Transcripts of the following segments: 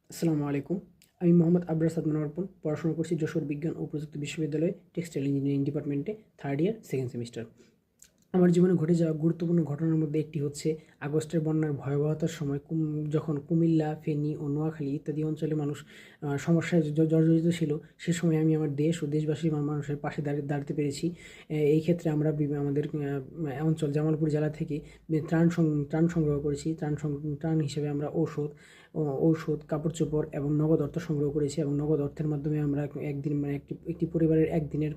আসসালামু আলাইকুম। আমি মোহাম্মদ আবরার সাদমান অর্পণ। পড়াশোনা করছি যশোর বিজ্ঞান ও প্রযুক্তি বিশ্ববিদ্যালয়ে টেক্সটাইল ইঞ্জিনিয়ারিং ডিপার্টমেন্টে থার্ড ইয়ার সেকেন্ড সেমিস্টার। আমার জীবনে ঘটে যাওয়া গুরুত্বপূর্ণ ঘটনার মধ্যে একটি হচ্ছে আগস্টের বন্যার ভয়াবহতার সময় যখন কুমিল্লা, ফেনী ও নোয়াখালী ইত্যাদি অঞ্চলে মানুষ সমস্যায় জর্জরিত ছিল। সে সময় আমি আমার দেশ ও দেশবাসীর মানুষের পাশে দাঁড়াতে পেরেছি। এই ক্ষেত্রে আমরা আমাদের অঞ্চল জামালপুর জেলা থেকে ত্রাণ সংগ্রহ করেছি। ত্রাণ হিসেবে আমরা ঔষধ, কাপড়-চোপড় এবং নগদ অর্থ সংগ্রহ করেছি এবং নগদ অর্থের মাধ্যমে আমরা একদিন মানে একটি পরিবারের একদিনের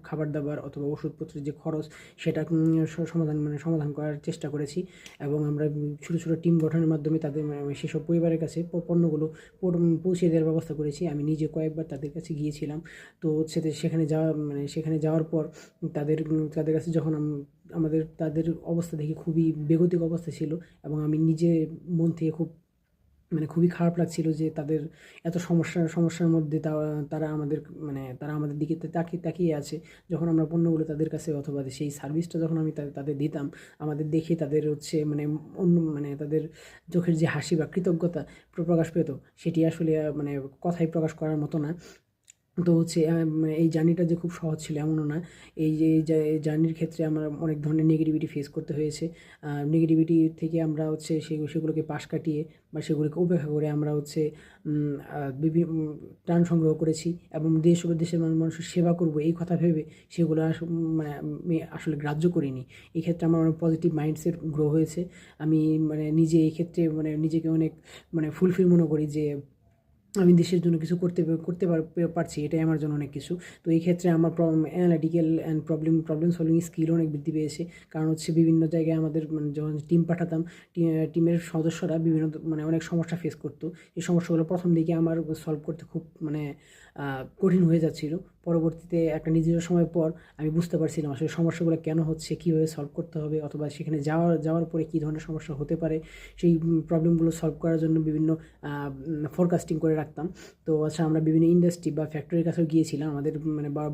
খাবার-দাবার অথবা ওষুধপত্রের যে খরচ সেটা সমাধান করার চেষ্টা করেছি। এবং আমরা ছোটো ছোটো টিম গঠনের মাধ্যমে তাদের সেসব পরিবারের কাছে পণ্যগুলো পৌঁছে দেওয়ার ব্যবস্থা করেছি। আমি নিজে কয়েকবার তাদের কাছে গিয়েছিলাম। তো সেখানে যাওয়ার পর তাদের কাছে যখন তাদের অবস্থা দেখে খুবই বেগতিক অবস্থা ছিল এবং আমি নিজে মন থেকে খুবই খারাপ লাগছিল যে তাদের এত সমস্যার মধ্যে তারা আমাদের দিকে তাকিয়ে আছে। যখন আমরা পণ্যগুলো তাদের কাছে অথবা সেই সার্ভিসটা যখন আমি তাদের দিতাম, আমাদের দেখে তাদের হচ্ছে তাদের চোখের যে হাসি বা কৃতজ্ঞতা প্রকাশ পেত, সেটি আসলে কথায় প্রকাশ করার মতো না। তো হচ্ছে এই জার্নিটা যে খুব সহজ ছিল এমনও না। এই জার্নির ক্ষেত্রে আমার অনেক ধরনের নেগেটিভিটি ফেস করতে হয়েছে। নেগেটিভিটি থেকে আমরা হচ্ছে সেগুলোকে পাশ কাটিয়ে বা সেগুলোকে উপেক্ষা করে আমরা হচ্ছে ত্রাণ সংগ্রহ করেছি এবং দেশ ও দেশের মানুষের সেবা করব এই কথা ভেবে সেগুলো আমি আসলে গ্রাহ্য করিনি। এই ক্ষেত্রে আমার অনেক পজিটিভ মাইন্ডসেট গ্রো হয়েছে। আমি নিজে এই ক্ষেত্রে নিজেকে অনেক ফুলফিল মনে করি যে আমি দেশের জন্য কিছু করতে পারছি, এটাই আমার জন্য অনেক কিছু। তো এই ক্ষেত্রে আমার analytical and problem solving skill অনেক বৃদ্ধি পেয়েছে। কারণ হচ্ছে বিভিন্ন জায়গায় আমাদের যখন টিম পাঠাতাম, টিমের সদস্যরা বিভিন্ন অনেক সমস্যা ফেস করতো। এই সমস্যাগুলো প্রথম দিকে আমার সলভ করতে খুব কঠিন হয়ে যাচ্ছিল। পরবর্তীতে একটা নির্দিষ্ট সময় পর আমি বুঝতে পারছিলাম আসলে সমস্যাগুলো কেন হচ্ছে, কীভাবে সলভ করতে হবে অথবা সেখানে যাওয়ার পরে কী ধরনের সমস্যা হতে পারে। সেই প্রবলেমগুলো সলভ করার জন্য বিভিন্ন ফরকাস্টিং করে রাখতাম। তো আচ্ছা, আমরা বিভিন্ন ইন্ডাস্ট্রি বা ফ্যাক্টরির কাছেও গিয়েছিলাম, আমাদের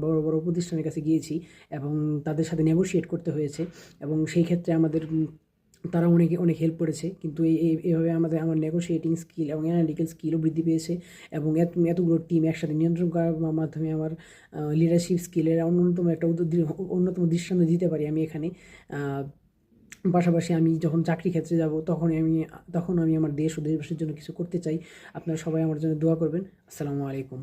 বড় বড় প্রতিষ্ঠানের কাছে গিয়েছি এবং তাদের সাথে নেগোশিয়েট করতে হয়েছে এবং সেই ক্ষেত্রে তারা অনেক হেল্প করেছে। কিন্তু এইভাবে আমার নেগোশিয়েটিং স্কিল এবং অ্যানালিটিক্যাল স্কিলও বৃদ্ধি পেয়েছে এবং এতগুলো টিম একসাথে নিয়ন্ত্রণ করার মাধ্যমে আমার লিডারশিপ স্কিলের অন্যতম দৃষ্টান্ত দিতে পারি আমি এখানে। পাশাপাশি আমি যখন চাকরি ক্ষেত্রে যাব তখন আমি আমার দেশ ও দেশবাসীর জন্য কিছু করতে চাই। আপনারা সবাই আমার জন্য দোয়া করবেন। আসসালামু আলাইকুম।